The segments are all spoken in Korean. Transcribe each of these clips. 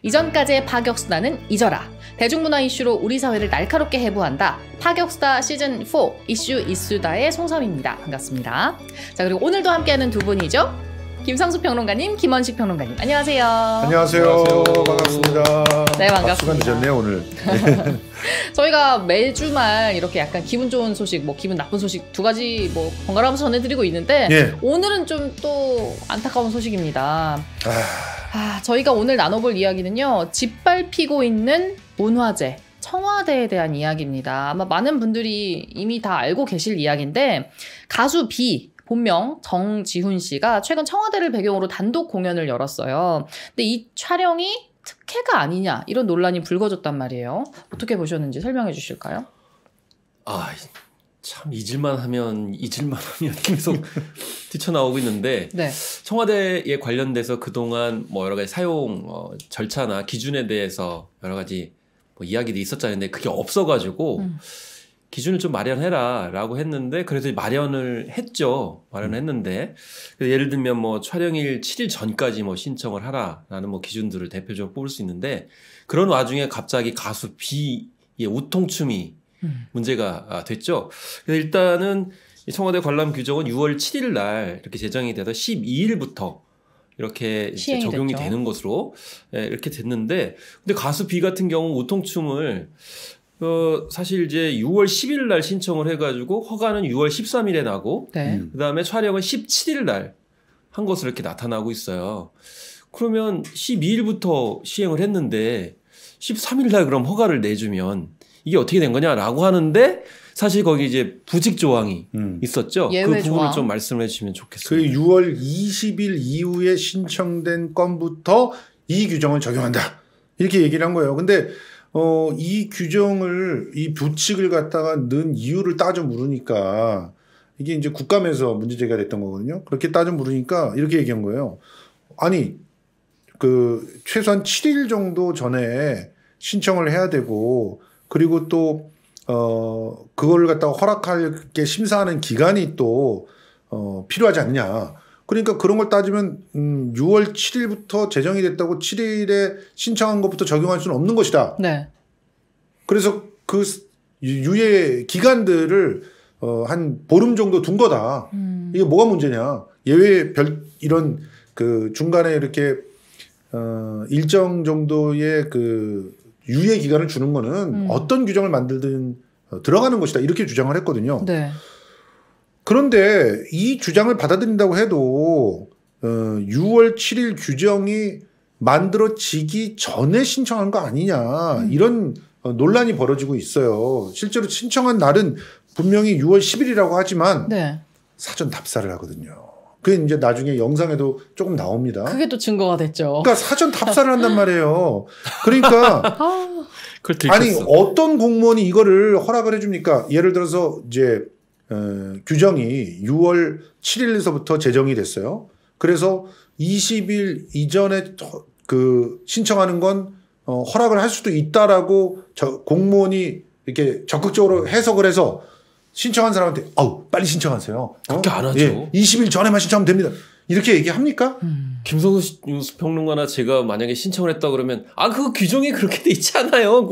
이전까지의 파격수다는 잊어라. 대중문화 이슈로 우리 사회를 날카롭게 해부한다. 파격수다 시즌4 이슈 이수다의 송섬입니다. 반갑습니다. 자, 그리고 오늘도 함께하는 두 분이죠. 김상수 평론가님, 김원식 평론가님. 안녕하세요. 안녕하세요. 반갑습니다. 네, 반갑습니다. 박수가 늦었네요, 오늘. 저희가 매주 말 이렇게 약간 기분 좋은 소식, 기분 나쁜 소식 두 가지 번갈아가면서 전해드리고 있는데 예. 오늘은 좀 또 안타까운 소식입니다. 저희가 오늘 나눠볼 이야기는요. 짓밟히고 있는 문화재, 청와대에 대한 이야기입니다. 아마 많은 분들이 이미 다 알고 계실 이야기인데 가수 비, 본명 정지훈 씨가 최근 청와대를 배경으로 단독 공연을 열었어요. 근데 이 촬영이 특혜가 아니냐 이런 논란이 불거졌단 말이에요. 어떻게 보셨는지 설명해 주실까요? 참 잊을만 하면 계속 뛰쳐나오고 있는데 네. 청와대에 관련돼서 그동안 여러 가지 사용 절차나 기준에 대해서 여러 가지 이야기들이 있었잖아요. 근데 그게 없어가지고 기준을 좀 마련해라 라고 했는데 그래서 마련을 했는데 예를 들면 촬영일 7일 전까지 신청을 하라라는 기준들을 대표적으로 뽑을 수 있는데 그런 와중에 갑자기 가수 B의 우통춤이 문제가 됐죠. 그래서 일단은 청와대 관람 규정은 6월 7일 날 이렇게 제정이 돼서 12일부터 이렇게 이제 적용이 됐죠. 되는 것으로 이렇게 됐는데 근데 가수 B 같은 경우 우통춤을 사실 이제 6월 10일 날 신청을 해가지고 허가는 6월 13일에 나고 네. 그다음에 촬영은 17일 날 한 것으로 이렇게 나타나고 있어요. 그러면 12일부터 시행을 했는데 13일 날 그럼 허가를 내주면 이게 어떻게 된 거냐라고 하는데 사실 거기 이제 부직 조항이 있었죠. 예외 그 부분을 조항. 좀 말씀해 주시면 좋겠습니다. 그 6월 20일 이후에 신청된 건부터 이 규정을 적용한다. 이렇게 얘기를 한 거예요. 근데 이 규정을 이 부칙을 갖다가 넣은 이유를 따져 물으니까 이게 이제 국감에서 문제 제기가 됐던 거거든요. 그렇게 따져 물으니까 이렇게 얘기한 거예요. 아니 최소한 7일 정도 전에 신청을 해야 되고 그리고 또 그걸 갖다가 허락하게 심사하는 기간이 또 필요하지 않냐. 그러니까 그런 걸 따지면 6월 7일부터 제정이 됐다고 7일에 신청한 것부터 적용할 수는 없는 것이다. 네. 그래서 그 유예 기간들을 한 보름 정도 둔 거다. 이게 뭐가 문제냐. 예외 이런 그 중간에 이렇게 일정 정도의 그 유예 기간을 주는 거는 어떤 규정을 만들든 들어가는 것이다. 이렇게 주장을 했거든요. 네. 그런데 이 주장을 받아들인다고 해도 6월 7일 규정이 만들어지기 전에 신청한 거 아니냐 이런 논란이 벌어지고 있어요. 실제로 신청한 날은 분명히 6월 10일이라고 하지만 네. 사전 답사를 하거든요. 그게 이제 나중에 영상에도 조금 나옵니다. 그게 또 증거가 됐죠. 그러니까 사전 답사를 한단 말이에요. 그러니까 아니 어떤 공무원이 이거를 허락을 해줍니까? 예를 들어서 이제 규정이 6월 7일에서부터 제정이 됐어요. 그래서 20일 이전에 그 신청하는 건 허락을 할 수도 있다라고 공무원이 이렇게 적극적으로 해석을 해서 신청한 사람한테 빨리 신청하세요. 그렇게 안 하죠. 예, 20일 전에만 신청하면 됩니다. 이렇게 얘기합니까? 김성수 평론가나 제가 만약에 신청을 했다 그러면 그 규정이 그렇게 돼 있지 않아요.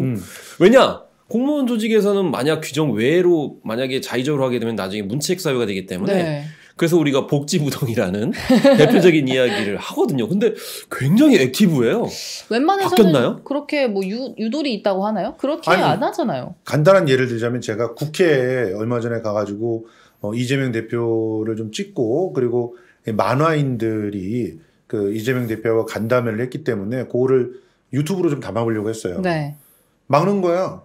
왜냐? 공무원 조직에서는 만약 규정 외로 만약에 자의적으로 하게 되면 나중에 문책 사유가 되기 때문에 네. 그래서 우리가 복지부동이라는 대표적인 이야기를 하거든요. 근데 굉장히 액티브해요. 웬만해서는 바뀌었나요? 그렇게 유돌이 있다고 하나요? 그렇게 안 하잖아요. 간단한 예를 들자면 제가 국회에 얼마 전에 가가지고 이재명 대표를 좀 찍고 그리고 만화인들이 그 이재명 대표와 간담회를 했기 때문에 그거를 유튜브로 좀 담아보려고 했어요. 네. 막는 거야.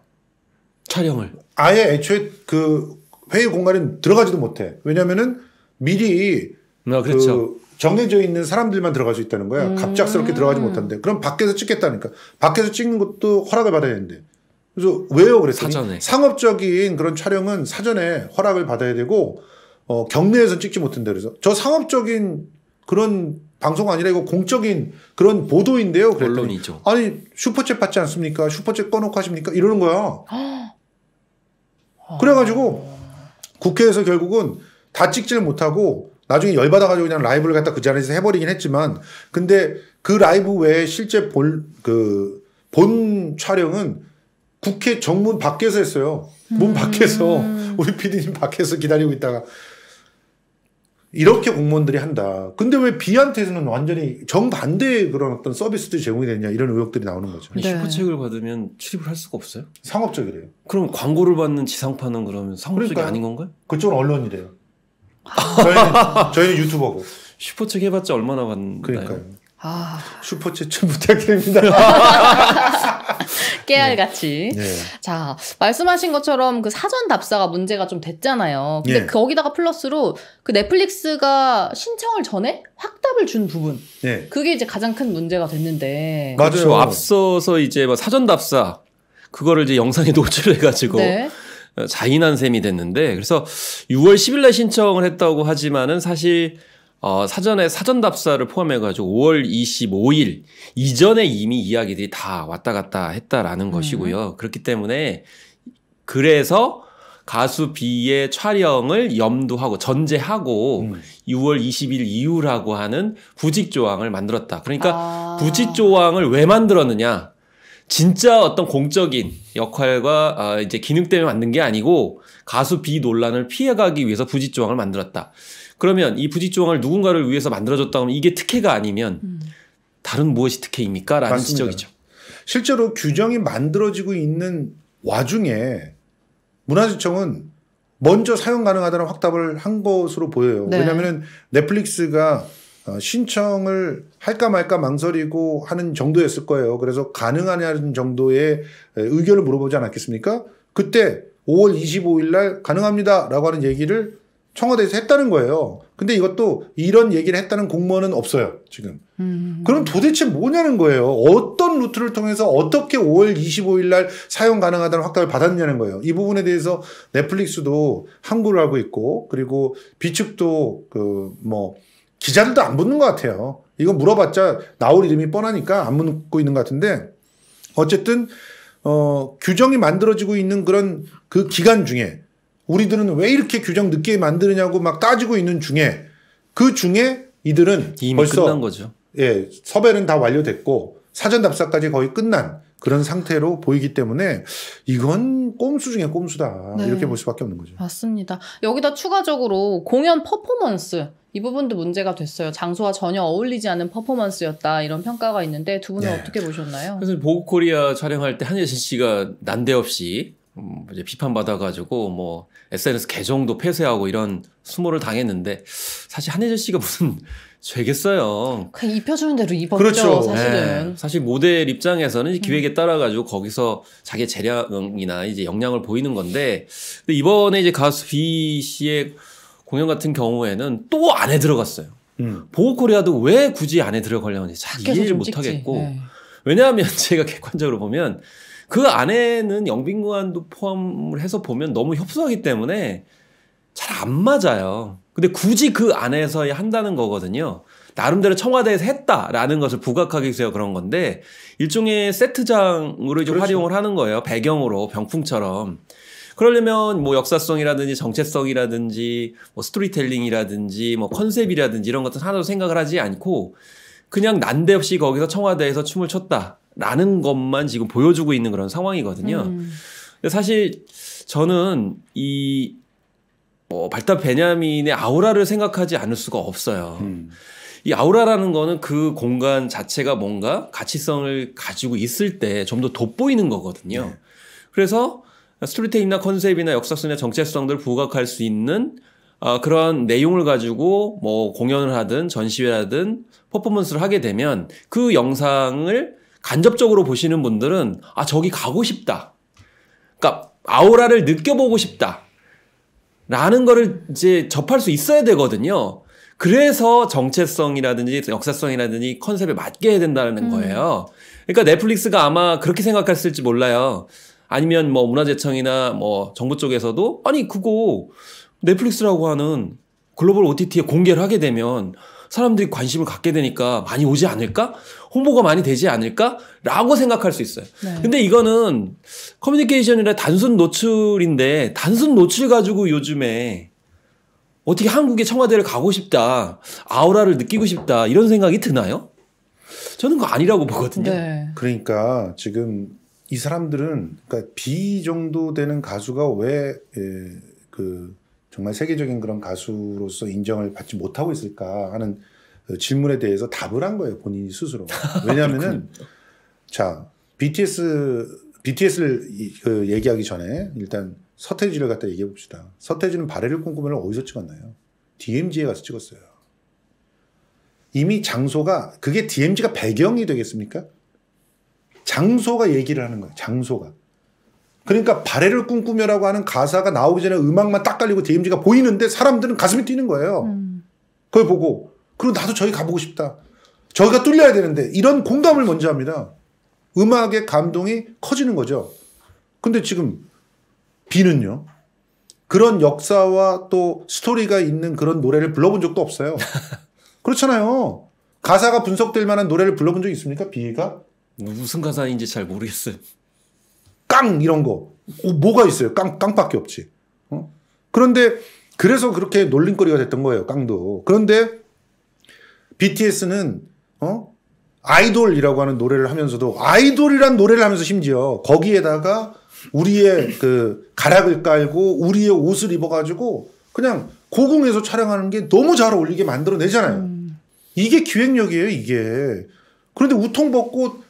촬영을. 아예 애초에 그 회의 공간에 들어가지도 못해. 왜냐면은 미리 그렇죠. 그 정해져 있는 사람들만 들어갈 수 있다는 거야. 갑작스럽게 들어가지 못한대. 그럼 밖에서 찍겠다니까. 밖에서 찍는 것도 허락을 받아야 되는데. 그래서 왜요? 그랬더니 사전에. 상업적인 그런 촬영은 사전에 허락을 받아야 되고 경내에서는 찍지 못한다. 그래서 저 상업적인 그런 방송 아니라 이거 공적인 그런 보도인데요. 그랬더니 언론이죠. 아니 슈퍼챗 받지 않습니까? 슈퍼챗 꺼놓고 하십니까? 이러는 거야. 그래가지고 국회에서 결국은 다 찍지를 못하고 나중에 열받아가지고 그냥 라이브를 갖다 그 자리에서 해버리긴 했지만 근데 그 라이브 외에 실제 본 촬영은 국회 정문 밖에서 했어요. 문 밖에서 우리 PD님 밖에서 기다리고 있다가 이렇게 공무원들이 한다. 근데 왜 B한테서는 완전히 정반대의 그런 어떤 서비스들이 제공이 되냐 이런 의혹들이 나오는 거죠. 아니, 네. 슈퍼책을 받으면 출입을 할 수가 없어요? 상업적이래요. 그럼 광고를 받는 지상파는 그러면 상업적이 그러니까요. 아닌 건가요? 그쪽은 언론이래요. 저희는 유튜버고. 슈퍼책 해봤자 얼마나 받나요? 그러니까요. 아, 슈퍼챗 좀 부탁드립니다. 깨알같이. 네. 자, 말씀하신 것처럼 그 사전 답사가 문제가 좀 됐잖아요. 근데 예. 거기다가 플러스로 그 넷플릭스가 신청을 전에 확답을 준 부분. 네. 그게 이제 가장 큰 문제가 됐는데. 맞아요. 그렇죠. 앞서서 이제 뭐 사전 답사 그거를 이제 영상에 노출해가지고 네. 자인한 셈이 됐는데 그래서 6월 10일 날 신청을 했다고 하지만은 사실 사전에 사전 답사를 포함해가지고 5월 25일 이전에 이미 이야기들이 다 왔다 갔다 했다라는 것이고요. 그렇기 때문에 그래서 가수 B의 촬영을 염두하고 전제하고 6월 20일 이후라고 하는 부직 조항을 만들었다. 그러니까 부직 조항을 왜 만들었느냐? 진짜 어떤 공적인 역할과 이제 기능 때문에 만든 게 아니고 가수 B 논란을 피해가기 위해서 부직 조항을 만들었다. 그러면 이 부직 조항을 누군가를 위해서 만들어줬다 하면 이게 특혜가 아니면 다른 무엇이 특혜입니까? 라는 맞습니다. 지적이죠. 실제로 규정이 만들어지고 있는 와중에 문화재청은 먼저 사용 가능하다는 확답을 한 것으로 보여요. 네. 왜냐하면 넷플릭스가 신청을 할까 말까 망설이고 하는 정도였을 거예요. 그래서 가능하냐는 정도의 의견을 물어보지 않았겠습니까? 그때 5월 25일 날 가능합니다라고 하는 얘기를 청와대에서 했다는 거예요. 근데 이것도 이런 얘기를 했다는 공무원은 없어요, 지금. 그럼 도대체 뭐냐는 거예요. 어떤 루트를 통해서 어떻게 5월 25일 날 사용 가능하다는 확답을 받았냐는 거예요. 이 부분에 대해서 넷플릭스도 항구를 하고 있고, 그리고 비측도 기자들도 안 묻는 것 같아요. 이거 물어봤자 나올 이름이 뻔하니까 안 묻고 있는 것 같은데, 어쨌든 규정이 만들어지고 있는 그런 그 기간 중에 우리들은 왜 이렇게 규정 늦게 만드느냐고 막 따지고 있는 중에 그 중에 이들은 이미 벌써 끝난 거죠. 예, 섭외는 다 완료됐고 사전 답사까지 거의 끝난 그런 상태로 보이기 때문에 이건 꼼수 중에 꼼수다. 네. 이렇게 볼 수밖에 없는 거죠. 맞습니다. 여기다 추가적으로 공연 퍼포먼스 이 부분도 문제가 됐어요. 장소와 전혀 어울리지 않는 퍼포먼스였다 이런 평가가 있는데 두 분은 네. 어떻게 보셨나요? 그래서 보고코리아 촬영할 때 한예진 씨가 난데없이 이제 비판받아가지고 뭐 SNS 계정도 폐쇄하고 이런 수모를 당했는데 사실 한예진 씨가 무슨 죄겠어요. 그냥 입혀주는 대로 입었죠. 그렇죠. 사실은. 네. 사실 모델 입장에서는 기획에 따라가지고 거기서 자기의 재량이나 이제 역량을 보이는 건데 근데 이번에 이제 가수 B 씨의 공연 같은 경우에는 또 안에 들어갔어요. 보고코리아도 왜 굳이 안에 들어가려는지 잘 이해를 못하겠고 네. 왜냐하면 제가 객관적으로 보면 그 안에는 영빈관도 포함을 해서 보면 너무 협소하기 때문에 잘 안 맞아요. 근데 굳이 그 안에서 한다는 거거든요. 나름대로 청와대에서 했다라는 것을 부각하기 위해서 그런 건데 일종의 세트장으로 이제 그렇죠. 활용을 하는 거예요. 배경으로 병풍처럼. 그러려면 뭐 역사성이라든지 정체성이라든지 뭐 스토리텔링이라든지 뭐 컨셉이라든지 이런 것들 하나도 생각을 하지 않고 그냥 난데없이 거기서 청와대에서 춤을 췄다라는 것만 지금 보여주고 있는 그런 상황이거든요. 근데 사실 저는 이 발탑 베냐민의 아우라를 생각하지 않을 수가 없어요. 이 아우라라는 거는 그 공간 자체가 뭔가 가치성을 가지고 있을 때 좀 더 돋보이는 거거든요. 네. 그래서 스토리텔링이나 컨셉이나 역사성이나 정체성들을 부각할 수 있는 그런 내용을 가지고 뭐 공연을 하든 전시회를 하든 퍼포먼스를 하게 되면 그 영상을 간접적으로 보시는 분들은 저기 가고 싶다. 그러니까 아우라를 느껴보고 싶다. 라는 거를 이제 접할 수 있어야 되거든요. 그래서 정체성이라든지 역사성이라든지 컨셉에 맞게 해야 된다는 거예요. 그러니까 넷플릭스가 아마 그렇게 생각했을지 몰라요. 아니면 뭐 문화재청이나 뭐 정부 쪽에서도 아니 그거 넷플릭스라고 하는 글로벌 OTT에 공개를 하게 되면 사람들이 관심을 갖게 되니까 많이 오지 않을까? 홍보가 많이 되지 않을까? 라고 생각할 수 있어요. 네. 근데 이거는 커뮤니케이션이라 단순 노출인데 단순 노출 가지고 요즘에 어떻게 한국의 청와대를 가고 싶다, 아우라를 느끼고 싶다 이런 생각이 드나요? 저는 그거 아니라고 보거든요. 네. 그러니까 지금 이 사람들은 그러니까 B 정도 되는 가수가 왜 그 정말 세계적인 그런 가수로서 인정을 받지 못하고 있을까 하는 질문에 대해서 답을 한 거예요. 본인이 스스로. 왜냐하면은 자 BTS를 얘기하기 전에 일단 서태지를 갖다 얘기해 봅시다. 서태지는 바래를 꿈꾸면을 어디서 찍었나요? DMZ에 가서 찍었어요. 이미 장소가 그게 DMZ가 배경이 되겠습니까? 장소가 얘기를 하는 거예요. 장소가. 그러니까 바래를 꿈꾸며라고 하는 가사가 나오기 전에 음악만 딱 깔리고 DMZ가 보이는데 사람들은 가슴이 뛰는 거예요. 그걸 보고 그리고 나도 저기 가보고 싶다. 저기가 뚫려야 되는데 이런 공감을 먼저 합니다. 음악의 감동이 커지는 거죠. 근데 지금 B는요. 그런 역사와 또 스토리가 있는 그런 노래를 불러본 적도 없어요. 그렇잖아요. 가사가 분석될 만한 노래를 불러본 적 있습니까? B가? 무슨 가사인지 잘 모르겠어요. 깡 이런 거. 뭐가 있어요? 깡밖에 없지. 그런데 그래서 그렇게 놀림거리가 됐던 거예요. 깡도. 그런데 BTS는 아이돌이라고 하는 노래를 하면서도 아이돌이란 노래를 하면서 심지어 거기에다가 우리의 그 가락을 깔고 우리의 옷을 입어가지고 그냥 고궁에서 촬영하는 게 너무 잘 어울리게 만들어내잖아요. 이게 기획력이에요, 이게. 그런데 우통 벗고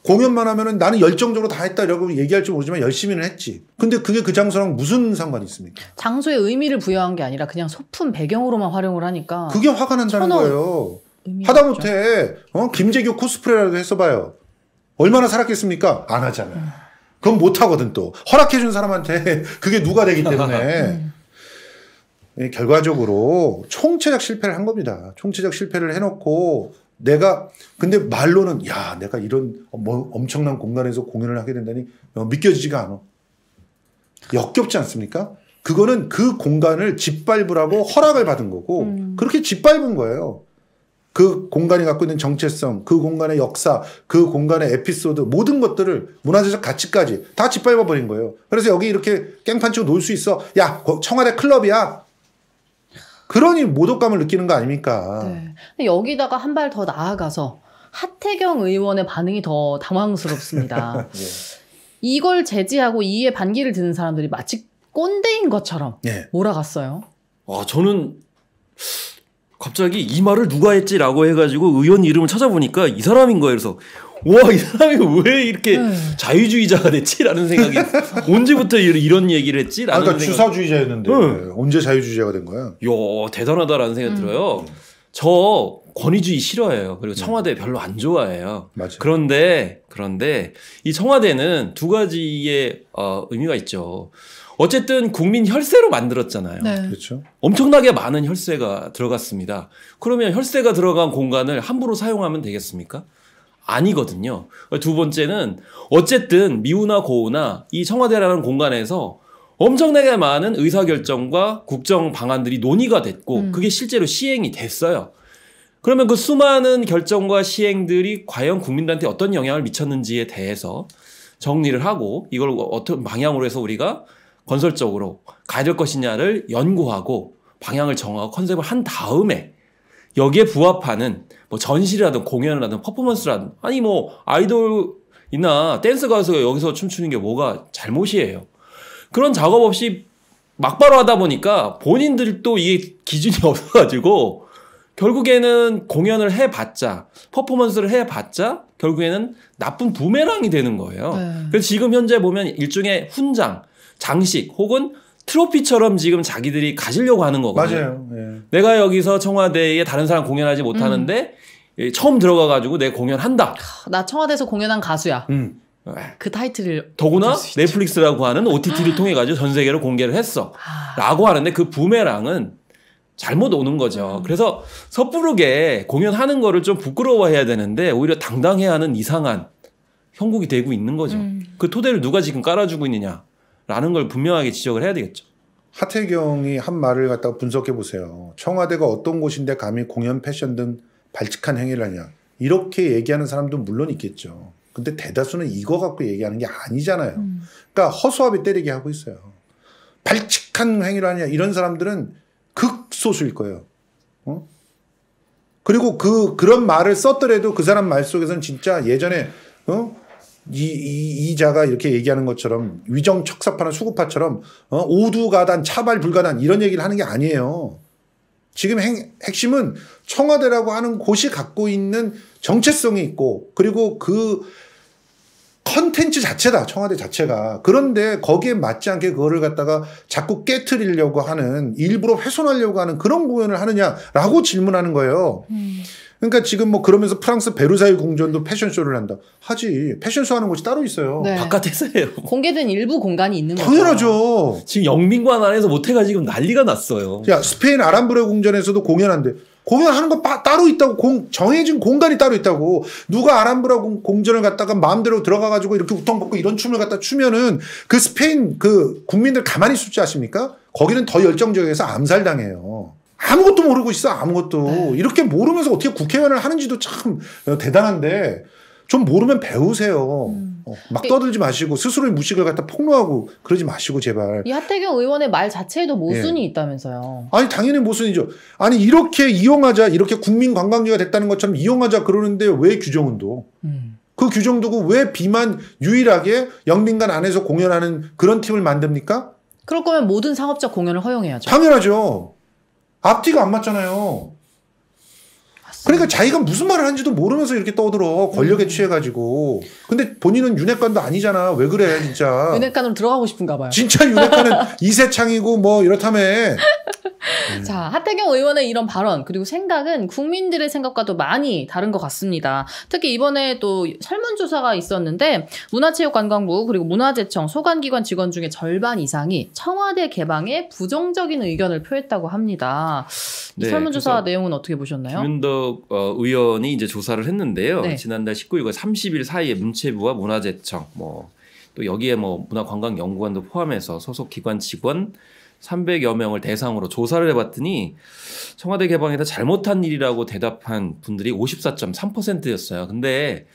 공연만 하면은 나는 열정적으로 다 했다 이라고 얘기할지 모르지만 열심히는 했지. 근데 그게 그 장소랑 무슨 상관이 있습니까? 장소에 의미를 부여한 게 아니라 그냥 소품 배경으로만 활용을 하니까 그게 화가 난다는 거예요. 하다못해 김재규 코스프레라도 했어봐요. 얼마나 살았겠습니까? 안 하잖아요. 그건 못 하거든 또. 허락해준 사람한테 그게 누가 되기 때문에 결과적으로 총체적 실패를 한 겁니다. 총체적 실패를 해놓고 근데 말로는 야 내가 이런 엄청난 공간에서 공연을 하게 된다니 믿겨지지가 않아. 역겹지 않습니까? 그거는 그 공간을 짓밟으라고 허락을 받은 거고 그렇게 짓밟은 거예요. 그 공간이 갖고 있는 정체성, 그 공간의 역사, 그 공간의 에피소드 모든 것들을 문화재적 가치까지 다 짓밟아 버린 거예요. 그래서 여기 이렇게 깽판 치고 놀 수 있어. 야 청와대 클럽이야. 그러니 모독감을 느끼는 거 아닙니까? 네. 근데 여기다가 한 발 더 나아가서 하태경 의원의 반응이 더 당황스럽습니다. 예. 이걸 제지하고 이에 반기를 드는 사람들이 마치 꼰대인 것처럼 예. 몰아갔어요. 저는 갑자기 이 말을 누가 했지라고 해가지고 의원 이름을 찾아보니까 이 사람인 거예요. 그래서 와, 이 사람이 왜 이렇게 자유주의자가 됐지라는 생각이 언제부터 이런 얘기를 했지라는 그러니까 주사주의자였는데 언제 자유주의자가 된 거야? 야, 대단하다라는 생각이 들어요. 저 권위주의 싫어해요. 그리고 청와대 별로 안 좋아해요. 맞아요. 그런데 이 청와대는 두 가지의 의미가 있죠. 어쨌든 국민 혈세로 만들었잖아요. 네. 그렇죠. 엄청나게 많은 혈세가 들어갔습니다. 그러면 혈세가 들어간 공간을 함부로 사용하면 되겠습니까? 아니거든요. 두 번째는 어쨌든 미우나 고우나 이 청와대라는 공간에서 엄청나게 많은 의사결정과 국정 방안들이 논의가 됐고 그게 실제로 시행이 됐어요. 그러면 그 수많은 결정과 시행들이 과연 국민들한테 어떤 영향을 미쳤는지에 대해서 정리를 하고 이걸 어떤 방향으로 해서 우리가 건설적으로 가야 될 것이냐를 연구하고 방향을 정하고 컨셉을 한 다음에 여기에 부합하는 뭐 전시를 하든 공연을 하든 퍼포먼스를 하든 아니 뭐 아이돌이나 댄스 가수가 여기서 춤추는 게 뭐가 잘못이에요. 그런 작업 없이 막바로 하다 보니까 본인들도 이게 기준이 없어가지고 결국에는 공연을 해봤자 퍼포먼스를 해봤자 결국에는 나쁜 부메랑이 되는 거예요. 그래서 지금 현재 보면 일종의 훈장, 장식 혹은 트로피처럼 지금 자기들이 가지려고 하는 거거든요. 맞아요. 예. 내가 여기서 청와대에 다른 사람 공연하지 못하는데 처음 들어가가지고 내가 공연한다. 나 청와대에서 공연한 가수야. 그 타이틀을 더구나 넷플릭스라고 하는 OTT를 통해 가지고 전 세계로 공개를 했어. 라고 하는데 그 부메랑은 잘못 오는 거죠. 그래서 섣부르게 공연하는 거를 좀 부끄러워해야 되는데 오히려 당당해야 하는 이상한 형국이 되고 있는 거죠. 그 토대를 누가 지금 깔아주고 있느냐라는 걸 분명하게 지적을 해야 되겠죠. 하태경이 한 말을 갖다가 분석해 보세요. 청와대가 어떤 곳인데 감히 공연, 패션 등 발칙한 행위를 하냐. 이렇게 얘기하는 사람도 물론 있겠죠. 근데 대다수는 이거 갖고 얘기하는 게 아니잖아요. 그러니까 허수아비 때리게 하고 있어요. 발칙한 행위를 하냐. 이런 사람들은 극소수일 거예요. 그리고 그런 말을 썼더라도 그 사람 말 속에서는 진짜 예전에 이자가 이렇게 얘기하는 것처럼 위정 척사파나 수구파처럼 오두가단 차발 불가단 이런 얘기를 하는 게 아니에요. 지금 핵심은 청와대라고 하는 곳이 갖고 있는 정체성이 있고 그리고 그 컨텐츠 자체다. 청와대 자체가. 그런데 거기에 맞지 않게 그거를 갖다가 자꾸 깨트리려고 하는 일부러 훼손하려고 하는 그런 공연을 하느냐라고 질문하는 거예요. 그러니까 지금 뭐 그러면서 프랑스 베르사유 궁전도 패션쇼를 한다. 하지. 패션쇼 하는 곳이 따로 있어요. 네. 바깥에서 해요. 공개된 일부 공간이 있는 거죠. 당연하죠. 지금 영민관 안에서 못해가 지금 난리가 났어요. 야, 스페인 아람브레 궁전에서도 공연한대. 공연하는 거 따로 있다고. 정해진 공간이 따로 있다고. 누가 아람브레 궁전을 갖다가 마음대로 들어가가지고 이렇게 우통벗고 이런 춤을 갖다 추면은 그 스페인 그 국민들 가만히 있을 줄 아십니까? 거기는 더 열정적이어서 암살당해요. 아무것도 모르고 있어. 아무것도. 네. 이렇게 모르면서 어떻게 국회의원을 하는지도 참 대단한데 좀 모르면 배우세요. 막 떠들지 마시고 스스로의 무식을 갖다 폭로하고 그러지 마시고 제발. 이 하태경 의원의 말 자체에도 모순이 있다면서요. 아니 당연히 모순이죠. 아니 이렇게 이용하자 이렇게 국민 관광지가 됐다는 것처럼 이용하자 그러는데 왜 규정은 둬? 그 규정 두고 왜 비만 유일하게 영빈관 안에서 공연하는 그런 팀을 만듭니까? 그럴 거면 모든 상업적 공연을 허용해야죠. 당연하죠. 앞뒤가 안 맞잖아요. 그러니까 자기가 무슨 말을 하는지도 모르면서 이렇게 떠들어. 권력에 취해가지고. 근데 본인은 윤핵관도 아니잖아. 왜 그래 진짜. 윤핵관으로 들어가고 싶은가 봐요. 진짜 윤핵관은 이세창이고 뭐 이렇다며. 자, 하태경 의원의 이런 발언 그리고 생각은 국민들의 생각과도 많이 다른 것 같습니다. 특히 이번에 또 설문조사가 있었는데 문화체육관광부 그리고 문화재청 소관기관 직원 중에 절반 이상이 청와대 개방에 부정적인 의견을 표했다고 합니다. 이 네, 설문조사 내용은 어떻게 보셨나요? 김윤덕 의원이 이제 조사를 했는데요. 네. 지난달 19일과 30일 사이에 문체부와 문화재청 또 여기에 문화관광연구원도 포함해서 소속 기관 직원 300여 명을 대상으로 조사를 해봤더니 청와대 개방에다 잘못한 일이라고 대답한 분들이 54.3%였어요. 근데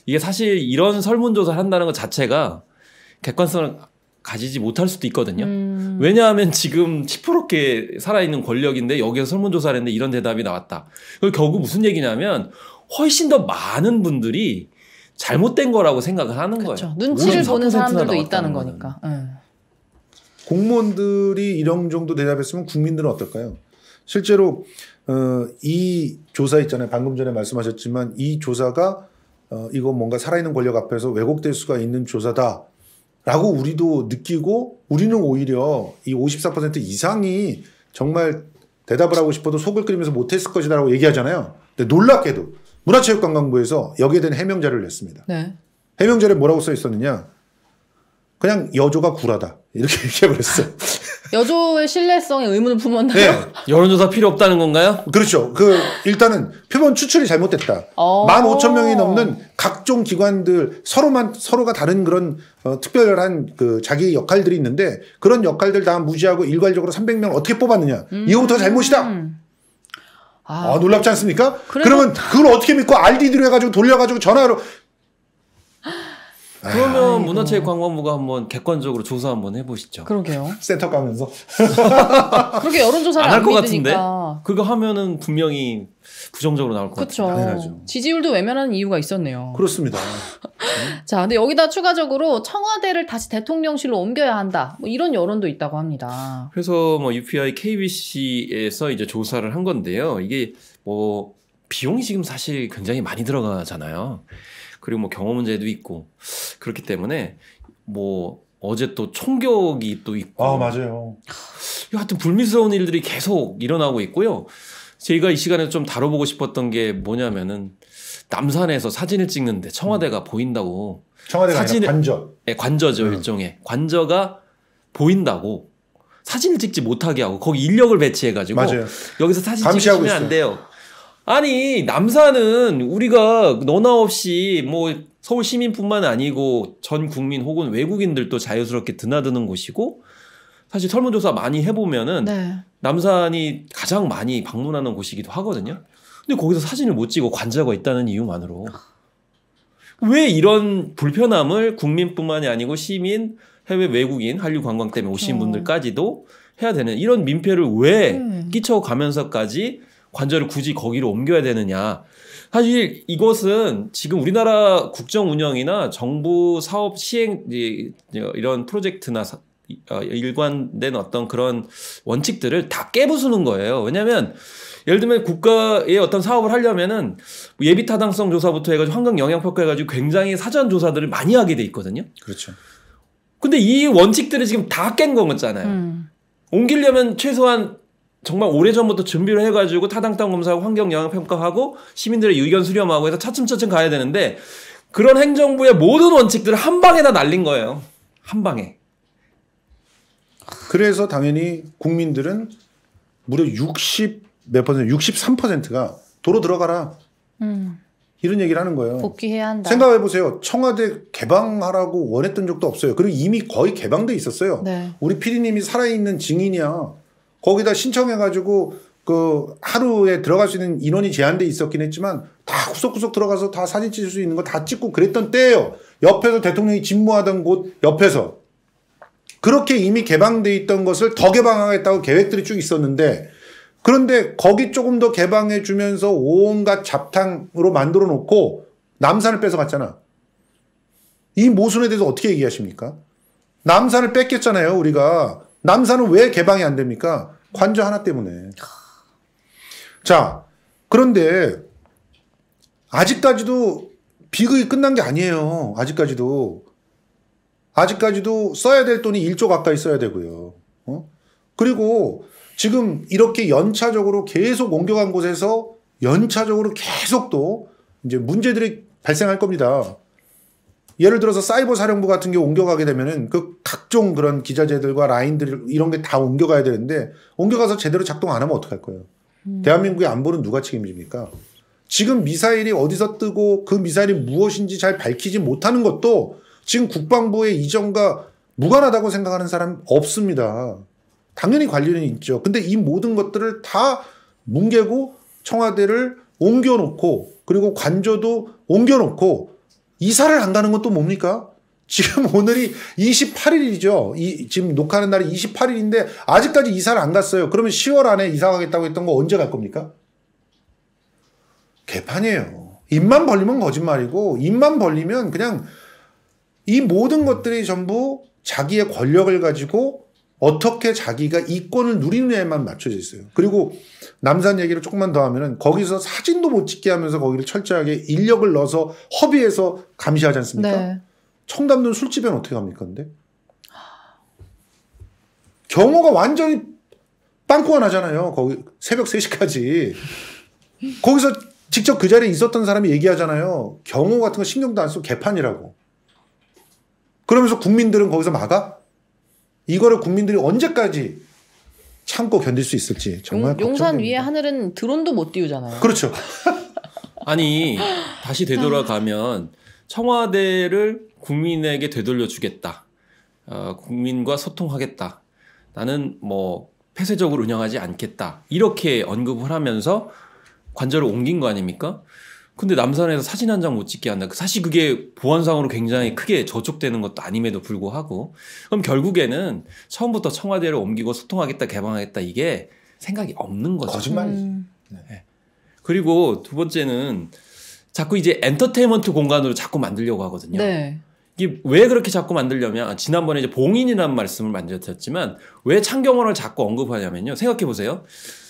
이게 사실 이런 설문조사를 한다는 것 자체가 객관성을 가지지 못할 수도 있거든요. 왜냐하면 지금 10%게 살아있는 권력인데 여기서 설문조사를 했는데 이런 대답이 나왔다. 결국 무슨 얘기냐면 훨씬 더 많은 분들이 잘못된 거라고 생각을 하는 그렇죠. 거예요. 눈치를 보는 사람들도 나왔다는 있다는 거는. 거니까. 공무원들이 이런 정도 대답했으면 국민들은 어떨까요? 실제로 이 조사 있잖아요. 방금 전에 말씀하셨지만 이 조사가 이거 뭔가 살아있는 권력 앞에서 왜곡될 수가 있는 조사다라고 우리도 느끼고 우리는 오히려 이 54% 이상이 정말 대답을 하고 싶어도 속을 끓이면서 못했을 것이다라고 얘기하잖아요. 근데 놀랍게도 문화체육관광부에서 여기에 대한 해명자를 냈습니다. 네. 해명자에 뭐라고 써 있었느냐? 그냥 여조가 굴하다 이렇게 얘기해버렸어요. 여조의 신뢰성에 의문을 품었나요? 네. 여론조사 필요 없다는 건가요? 그렇죠. 일단은 표본 추출이 잘못됐다. 15,000명이 넘는 각종 기관들 서로가 다른 그런 특별한 그 자기 역할들이 있는데 그런 역할들 다 무시하고 일괄적으로 300명 어떻게 뽑았느냐. 이거부터 잘못이다. 놀랍지 않습니까? 그러면 그걸 어떻게 믿고 RDD로 해가지고 돌려가지고 전화로 그러면 문화체육관광부가 한번 객관적으로 조사 한번 해보시죠. 그러게요. 센터 가면서 그렇게 여론조사를 안 할 안 것 같은데? 믿으니까. 그거 하면은 분명히 부정적으로 나올 것 그렇죠. 같아요. 당연하죠. 지지율도 외면하는 이유가 있었네요. 그렇습니다. 자, 근데 여기다 추가적으로 청와대를 다시 대통령실로 옮겨야 한다. 뭐 이런 여론도 있다고 합니다. 그래서 UPI KBC에서 이제 조사를 한 건데요. 이게 비용이 지금 사실 굉장히 많이 들어가잖아요. 그리고 경호 문제도 있고 그렇기 때문에 어제 또 총격이 또 있고 맞아요. 하여튼 불미스러운 일들이 계속 일어나고 있고요. 제가 이 시간에 좀 다뤄보고 싶었던 게 뭐냐면은 남산에서 사진을 찍는데 청와대가 보인다고. 청와대가 아니라 관저. 네, 관저죠. 일종의. 관저가 보인다고 사진을 찍지 못하게 하고 거기 인력을 배치해가지고 맞아요. 여기서 사진 감시하고 찍으시면 안 있어요. 돼요. 아니 남산은 우리가 너나 없이 서울 시민뿐만 아니고 전 국민 혹은 외국인들도 자유스럽게 드나드는 곳이고 사실 설문조사 많이 해보면은 네. 남산이 가장 많이 방문하는 곳이기도 하거든요. 근데 거기서 사진을 못 찍어 관저가 있다는 이유만으로 왜 이런 불편함을 국민뿐만이 아니고 시민, 해외 외국인, 한류 관광 때문에 오신 분들까지도 해야 되는 이런 민폐를 왜 끼쳐가면서까지 관절을 굳이 거기로 옮겨야 되느냐. 사실 이것은 지금 우리나라 국정 운영이나 정부 사업 시행 이런 프로젝트나 일관된 어떤 그런 원칙들을 다 깨부수는 거예요. 왜냐하면 예를 들면 국가의 어떤 사업을 하려면은 예비 타당성 조사부터 해가지고 환경 영향 평가 해가지고 굉장히 사전 조사들을 많이 하게 돼 있거든요. 그렇죠. 근데 이 원칙들을 지금 다 깬 거잖아요. 옮기려면 최소한 정말 오래전부터 준비를 해가지고 타당성 검사하고 환경 영향 평가하고 시민들의 의견 수렴하고 해서 차츰차츰 가야 되는데 그런 행정부의 모든 원칙들을 한 방에 다 날린 거예요. 한 방에. 그래서 당연히 국민들은 무려 60몇 퍼센트, 63%가 도로 들어가라. 이런 얘기를 하는 거예요. 복귀해야 한다. 생각해보세요. 청와대 개방하라고 원했던 적도 없어요. 그리고 이미 거의 개방돼 있었어요. 네. 우리 PD님이 살아있는 증인이야. 거기다 신청해가지고 그 하루에 들어갈 수 있는 인원이 제한돼 있었긴 했지만 다 구석구석 들어가서 다 사진 찍을 수 있는 거 다 찍고 그랬던 때예요. 옆에서 대통령이 집무하던 곳 옆에서. 그렇게 이미 개방돼 있던 것을 더 개방하겠다고 계획들이 쭉 있었는데 그런데 거기 조금 더 개방해 주면서 온갖 잡탕으로 만들어 놓고 남산을 뺏어갔잖아. 이 모순에 대해서 어떻게 얘기하십니까? 남산을 뺏겼잖아요, 우리가. 남산은 왜 개방이 안 됩니까? 관저 하나 때문에. 자, 그런데 아직까지도 비극이 끝난 게 아니에요. 아직까지도 써야 될 돈이 1조 가까이 써야 되고요. 그리고 지금 이렇게 연차적으로 계속 옮겨간 곳에서 연차적으로 계속 또 이제 문제들이 발생할 겁니다. 예를 들어서 사이버 사령부 같은 게 옮겨가게 되면은 그 각종 그런 기자재들과 라인들 이런 게 다 옮겨가야 되는데 옮겨가서 제대로 작동 안 하면 어떡할 거예요? 대한민국의 안보는 누가 책임집니까? 지금 미사일이 어디서 뜨고 그 미사일이 무엇인지 잘 밝히지 못하는 것도 지금 국방부의 이전과 무관하다고 생각하는 사람 없습니다. 당연히 관련이 있죠. 근데 이 모든 것들을 다 뭉개고 청와대를 옮겨놓고 그리고 관저도 옮겨놓고 이사를 안 가는 건 또 뭡니까? 지금 오늘이 28일이죠. 지금 녹화하는 날이 28일인데 아직까지 이사를 안 갔어요. 그러면 10월 안에 이사 가겠다고 했던 거 언제 갈 겁니까? 개판이에요. 입만 벌리면 거짓말이고 입만 벌리면 그냥 이 모든 것들이 전부 자기의 권력을 가지고 어떻게 자기가 이권을 누리는 데에만 맞춰져 있어요. 그리고 남산 얘기를 조금만 더 하면은 거기서 사진도 못 찍게 하면서 거기를 철저하게 인력을 넣어서 허비해서 감시하지 않습니까? 네. 청담동 술집에는 어떻게 합니까? 근데 경호가 완전히 빵꾸가 나잖아요. 거기 새벽 3시까지. 거기서 직접 그 자리에 있었던 사람이 얘기하잖아요. 경호 같은 거 신경도 안 쓰고 개판이라고. 그러면서 국민들은 거기서 막아? 이거를 국민들이 언제까지 참고 견딜 수 있을지 정말 용산 위에 하늘은 드론도 못 띄우잖아요. 그렇죠. 아니 다시 되돌아가면 청와대를 국민에게 되돌려주겠다. 국민과 소통하겠다. 나는 뭐 폐쇄적으로 운영하지 않겠다. 이렇게 언급을 하면서 관절을 옮긴 거 아닙니까? 근데 남산에서 사진 한 장 못 찍게 한다. 사실 그게 보안상으로 굉장히 크게 저촉되는 것도 아님에도 불구하고 그럼 결국에는 처음부터 청와대를 옮기고 소통하겠다, 개방하겠다 이게 생각이 없는 거죠. 거짓말이지. 네. 그리고 두 번째는 자꾸 이제 엔터테인먼트 공간으로 자꾸 만들려고 하거든요. 네. 이게 왜 그렇게 자꾸 만들려면 지난번에 이제 봉인이라는 말씀을 많이 드렸지만 왜 창경원을 자꾸 언급하냐면요. 생각해 보세요.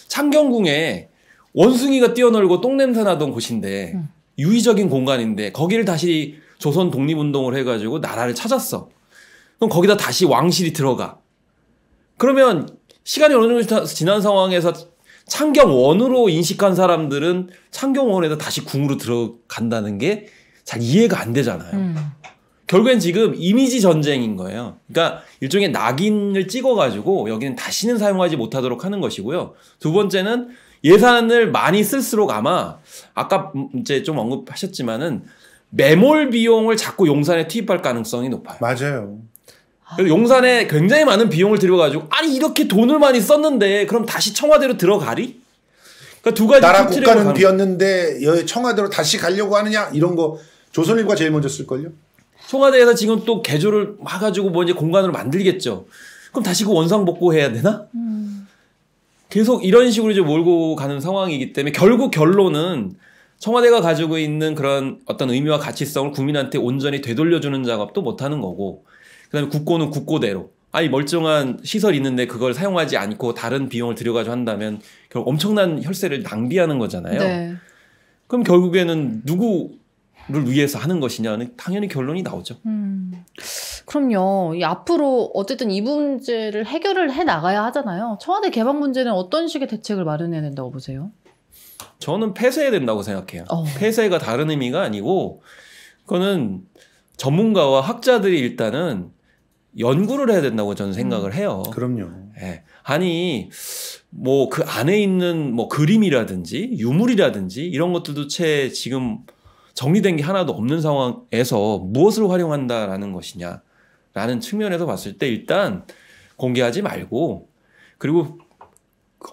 창경궁에 원숭이가 뛰어놀고 똥냄새 나던 곳인데 유의적인 공간인데 거기를 다시 조선 독립운동을 해가지고 나라를 찾았어. 그럼 거기다 다시 왕실이 들어가. 그러면 시간이 어느 정도 지난 상황에서 창경원으로 인식한 사람들은 창경원에다 다시 궁으로 들어간다는 게 잘 이해가 안 되잖아요. 결국엔 지금 이미지 전쟁인 거예요. 그러니까 일종의 낙인을 찍어가지고 여기는 다시는 사용하지 못하도록 하는 것이고요. 두 번째는 예산을 많이 쓸수록 아마 아까 이제 좀 언급하셨지만은 매몰 비용을 자꾸 용산에 투입할 가능성이 높아요. 맞아요. 그래서 용산에 굉장히 많은 비용을 들여가지고 아니 이렇게 돈을 많이 썼는데 그럼 다시 청와대로 들어가리? 그러니까 두 가지 나라 국가는 비었는데 여기 청와대로 다시 가려고 하느냐 이런 거 조선일보가 제일 먼저 쓸걸요? 청와대에서 지금 또 개조를 해가지고 뭐 이제 공간으로 만들겠죠. 그럼 다시 그 원상복구해야 되나? 계속 이런 식으로 이제 몰고 가는 상황이기 때문에 결국 결론은 청와대가 가지고 있는 그런 어떤 의미와 가치성을 국민한테 온전히 되돌려주는 작업도 못하는 거고, 그다음에 국고는 국고대로 아니 멀쩡한 시설이 있는데 그걸 사용하지 않고 다른 비용을 들여가지고 한다면 결국 엄청난 혈세를 낭비하는 거잖아요. 네. 그럼 결국에는 누구를 위해서 하는 것이냐는 당연히 결론이 나오죠. 그럼요. 이 앞으로 어쨌든 이 문제를 해결을 해 나가야 하잖아요. 청와대 개방 문제는 어떤 식의 대책을 마련해야 된다고 보세요? 저는 폐쇄해야 된다고 생각해요. 폐쇄가 다른 의미가 아니고 그거는 전문가와 학자들이 일단은 연구를 해야 된다고 저는 생각을 해요. 그럼요. 예. 아니 뭐 그 안에 있는 뭐 그림이라든지 유물이라든지 이런 것들도 채 지금 정리된 게 하나도 없는 상황에서 무엇을 활용한다라는 것이냐라는 측면에서 봤을 때 일단 공개하지 말고, 그리고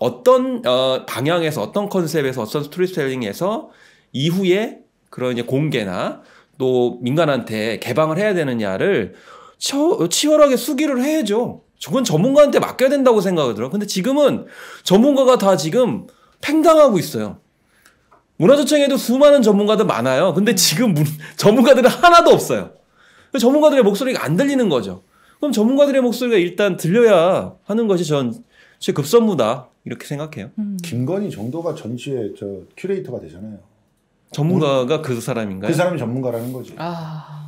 어떤 방향에서 어떤 컨셉에서 어떤 스토리텔링에서 이후에 그런 이제 공개나 또 민간한테 개방을 해야 되느냐를 치열하게 수기를 해야죠. 저건 전문가한테 맡겨야 된다고 생각을 들어요. 근데 지금은 전문가가 다 지금 팽당하고 있어요. 문화재청에도 수많은 전문가들 많아요. 근데 지금 전문가들은 하나도 없어요. 전문가들의 목소리가 안 들리는 거죠. 그럼 전문가들의 목소리가 일단 들려야 하는 것이 전 제 급선무다 이렇게 생각해요. 김건희 정도가 전시의 큐레이터가 되잖아요. 전문가가 그 사람인가요? 그 사람이 전문가라는 거지.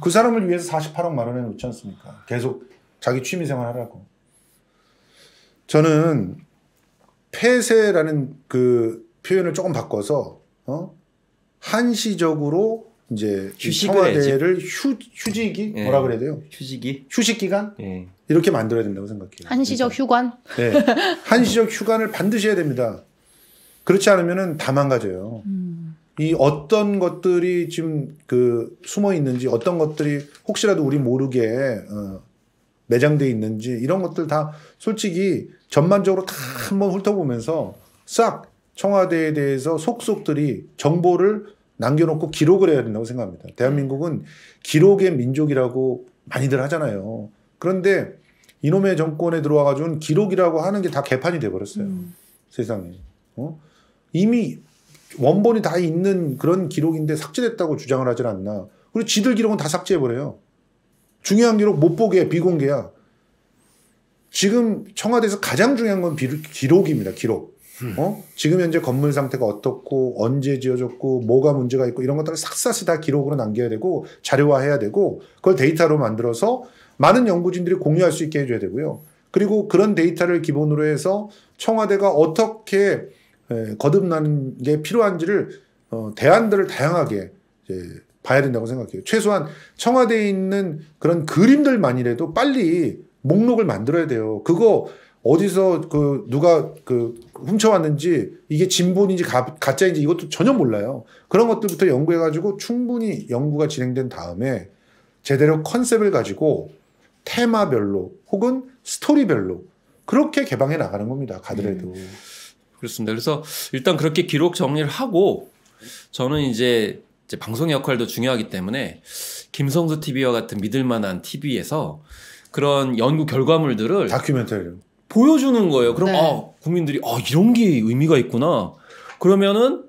그 사람을 위해서 48억만 원에 놓지 않습니까? 계속 자기 취미생활 하라고. 저는 폐쇄라는 그 표현을 조금 바꿔서 한시적으로 이제 청와대를 휴직이 예. 뭐라 그래야 돼요? 휴식 기간? 예. 이렇게 만들어야 된다고 생각해요. 한시적 휴관? 네. 한시적 휴관을 반드시 해야 됩니다. 그렇지 않으면은 다 망가져요. 이 어떤 것들이 지금 그 숨어 있는지, 어떤 것들이 혹시라도 우리 모르게 매장돼 있는지, 이런 것들 다 솔직히 전반적으로 다 한번 훑어보면서 싹 청와대에 대해서 속속들이 정보를 남겨놓고 기록을 해야 된다고 생각합니다. 대한민국은 기록의 민족이라고 많이들 하잖아요. 그런데 이놈의 정권에 들어와가지고는 기록이라고 하는 게 다 개판이 돼버렸어요. 세상에. 이미 원본이 다 있는 그런 기록인데 삭제됐다고 주장을 하질 않나. 그리고 지들 기록은 다 삭제해버려요. 중요한 기록 못 보게 비공개야. 지금 청와대에서 가장 중요한 건 기록입니다. 기록. 지금 현재 건물 상태가 어떻고 언제 지어졌고 뭐가 문제가 있고 이런 것들을 싹싹이 다 기록으로 남겨야 되고 자료화해야 되고 그걸 데이터로 만들어서 많은 연구진들이 공유할 수 있게 해줘야 되고요. 그리고 그런 데이터를 기본으로 해서 청와대가 어떻게 거듭나는 게 필요한지를 대안들을 다양하게 이제 봐야 된다고 생각해요. 최소한 청와대에 있는 그런 그림들만이라도 빨리 목록을 만들어야 돼요. 그거 어디서 누가 훔쳐왔는지 이게 진본인지 가짜인지 이것도 전혀 몰라요. 그런 것들부터 연구해가지고 충분히 연구가 진행된 다음에 제대로 컨셉을 가지고 테마별로 혹은 스토리별로 그렇게 개방해 나가는 겁니다. 가더라도. 그렇습니다. 그래서 일단 그렇게 기록 정리를 하고 저는 이제 방송의 역할도 중요하기 때문에 김성수 TV와 같은 믿을만한 TV에서 그런 연구 결과물들을 다큐멘터리로 보여주는 거예요. 그럼 네. 국민들이 이런 게 의미가 있구나. 그러면은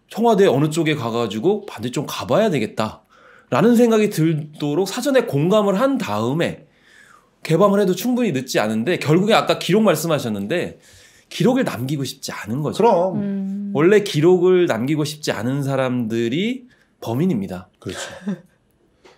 청와대 어느 쪽에 가가지고 반드시 좀 가봐야 되겠다라는 생각이 들도록 사전에 공감을 한 다음에 개방을 해도 충분히 늦지 않은데 결국에 아까 기록 말씀하셨는데 기록을 남기고 싶지 않은 거죠. 그럼 원래 기록을 남기고 싶지 않은 사람들이 범인입니다. 그렇죠.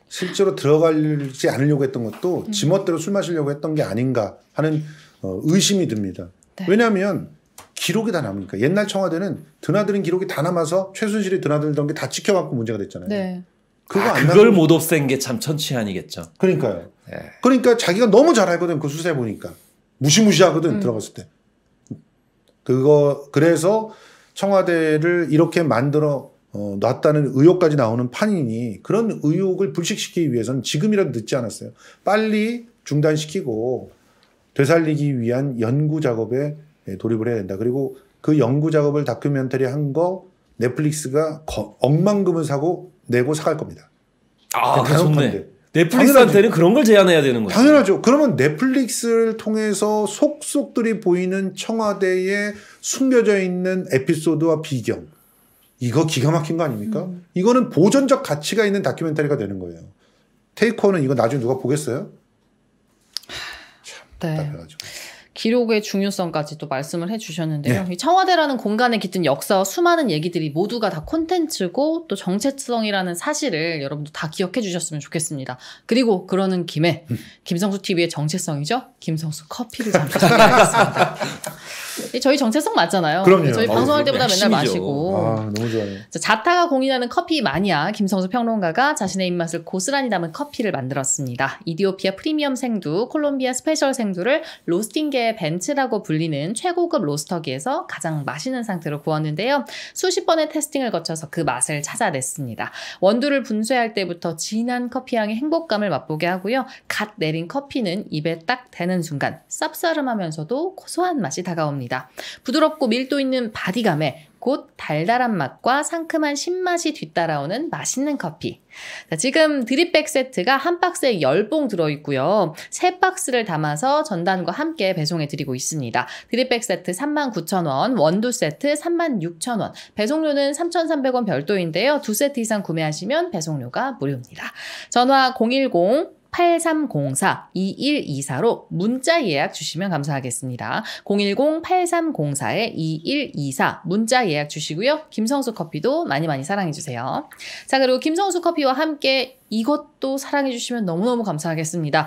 실제로 들어가지 않으려고 했던 것도 지멋대로 술 마시려고 했던 게 아닌가 하는 의심이 듭니다. 네. 왜냐하면 기록이 다 남으니까. 옛날 청와대는 드나드는 기록이 다 남아서 최순실이 드나들던 게 다 찍혀갖고 문제가 됐잖아요. 네. 그걸 못 없앤 게 참 천치한이겠죠. 그러니까요. 네. 그러니까 자기가 너무 잘 알거든. 그 수사해 보니까 무시무시하거든. 들어갔을 때. 그래서 청와대를 이렇게 만들어 놨다는 의혹까지 나오는 판이니 그런 의혹을 불식시키기 위해서는 지금이라도 늦지 않았어요. 빨리 중단시키고 되살리기 위한 연구 작업에 돌입을 해야 된다. 그리고 그 연구 작업을 다큐멘터리 한 거 넷플릭스가 억만금을 내고 사갈 겁니다. 좋네. 넷플릭스한테는 그런 걸 제안해야 되는 거죠. 당연하죠. 그러면 넷플릭스를 통해서 속속들이 보이는 청와대에 숨겨져 있는 에피소드와 비경. 이거 기가 막힌 거 아닙니까? 이거는 보존적 가치가 있는 다큐멘터리가 되는 거예요. 테이크원은 이거 나중에 누가 보겠어요? 참 답답해가지고. 기록의 중요성까지 또 말씀을 해주셨는데요. 네. 이 청와대라는 공간에 깃든 역사와 수많은 얘기들이 모두가 다 콘텐츠고 또 정체성이라는 사실을 여러분도 다 기억해 주셨으면 좋겠습니다. 그리고 그러는 김에 김성수 TV의 정체성이죠. 김성수 커피를 잠시 소개하겠습니다. 저희 정체성 맞잖아요. 그럼요. 저희 방송할 때보다 맨날 핵심이죠. 마시고. 아, 너무 좋아요. 자타가 공인하는 커피 마니아 김성수 평론가가 자신의 입맛을 고스란히 담은 커피를 만들었습니다. 이디오피아 프리미엄 생두, 콜롬비아 스페셜 생두를 로스팅계의 벤츠라고 불리는 최고급 로스터기에서 가장 맛있는 상태로 구웠는데요. 수십 번의 테스팅을 거쳐서 그 맛을 찾아냈습니다. 원두를 분쇄할 때부터 진한 커피향의 행복감을 맛보게 하고요. 갓 내린 커피는 입에 딱 대는 순간 쌉싸름하면서도 고소한 맛이 다가옵니다. 부드럽고 밀도 있는 바디감에 곧 달달한 맛과 상큼한 신맛이 뒤따라오는 맛있는 커피. 자, 지금 드립백 세트가 한 박스에 10봉 들어있고요. 3박스를 담아서 전단과 함께 배송해드리고 있습니다. 드립백 세트 39,000원, 원두 세트 36,000원, 배송료는 3,300원 별도인데요. 2세트 이상 구매하시면 배송료가 무료입니다. 전화 010-8304-2124로 문자 예약 주시면 감사하겠습니다. 010-8304-2124 문자 예약 주시고요. 김성수 커피도 많이 많이 사랑해주세요. 자, 그리고 김성수 커피와 함께 이것도 사랑해주시면 너무너무 감사하겠습니다.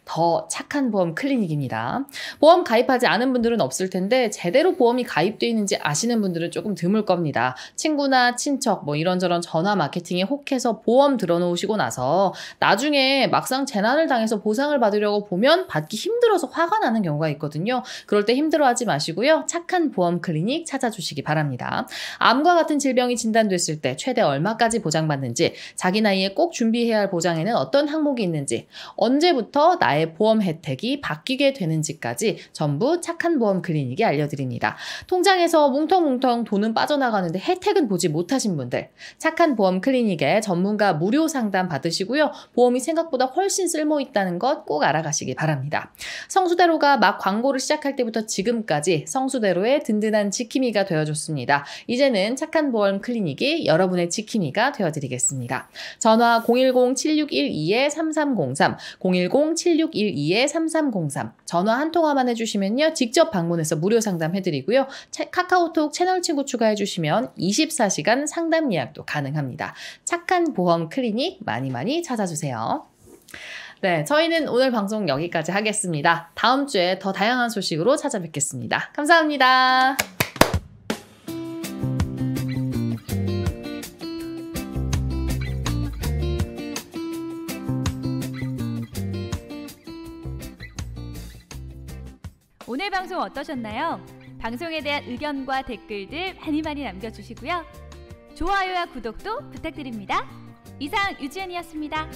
더 착한 보험 클리닉입니다. 보험 가입하지 않은 분들은 없을 텐데 제대로 보험이 가입되어 있는지 아시는 분들은 조금 드물 겁니다. 친구나 친척 뭐 이런저런 전화 마케팅에 혹해서 보험 들어놓으시고 나서 나중에 막상 재난을 당해서 보상을 받으려고 보면 받기 힘들어서 화가 나는 경우가 있거든요. 그럴 때 힘들어하지 마시고요. 착한 보험 클리닉 찾아주시기 바랍니다. 암과 같은 질병이 진단됐을 때 최대 얼마까지 보장받는지, 자기 나이에 꼭 준비해야 할 보장에는 어떤 항목이 있는지, 언제부터 나의 보험 혜택이 바뀌게 되는지까지 전부 착한 보험 클리닉이 알려드립니다. 통장에서 뭉텅뭉텅 돈은 빠져나가는데 혜택은 보지 못하신 분들, 착한 보험 클리닉에 전문가 무료 상담 받으시고요. 보험이 생각보다 훨씬 쓸모있다는 것 꼭 알아가시기 바랍니다. 성수대로가 막 광고를 시작할 때부터 지금까지 성수대로의 든든한 지킴이가 되어줬습니다. 이제는 착한 보험 클리닉이 여러분의 지킴이가 되어드리겠습니다. 전화 010-7612-3303, 010-7612-3303 전화 한 통화만 해주시면요. 직접 방문해서 무료 상담해드리고요. 카카오톡 채널 친구 추가해주시면 24시간 상담 예약도 가능합니다. 착한 보험 클리닉 많이 많이 찾아주세요. 네, 저희는 오늘 방송 여기까지 하겠습니다. 다음 주에 더 다양한 소식으로 찾아뵙겠습니다. 감사합니다. 오늘 방송 어떠셨나요? 방송에 대한 의견과 댓글들 많이 남겨주시고요. 좋아요와 구독도 부탁드립니다. 이상 유지연이었습니다.